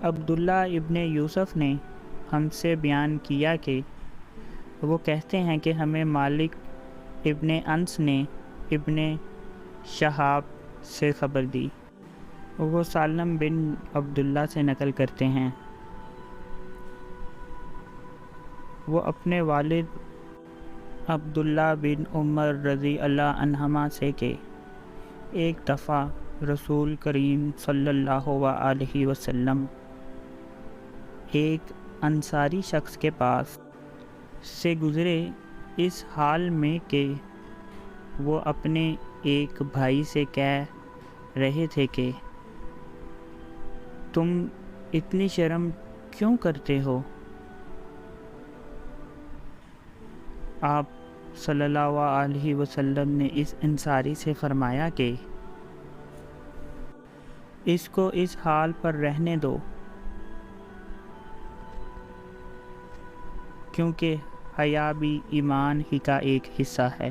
عبداللہ ابن یوسف نے ہم سے بیان کیا کہ وہ کہتے ہیں کہ ہمیں مالک ابن انس نے ابن شہاب سے خبر دی، وہ سالم بن عبداللہ سے نقل کرتے ہیں، وہ اپنے والد عبداللہ بن عمر رضی اللہ عنہما سے کہ ایک دفعہ رسول کریم صلی اللہ علیہ وسلم ایک انصاری شخص کے پاس سے گزرے اس حال میں کہ وہ اپنے ایک بھائی سے کہہ رہے تھے کہ تم اتنی شرم کیوں کرتے ہو؟ آپ صلی اللہ علیہ وسلم نے اس انصاری سے فرمایا کہ اس کو اس حال پر رہنے دو، کیونکہ حیا بھی ایمان ہی کا ایک حصہ ہے۔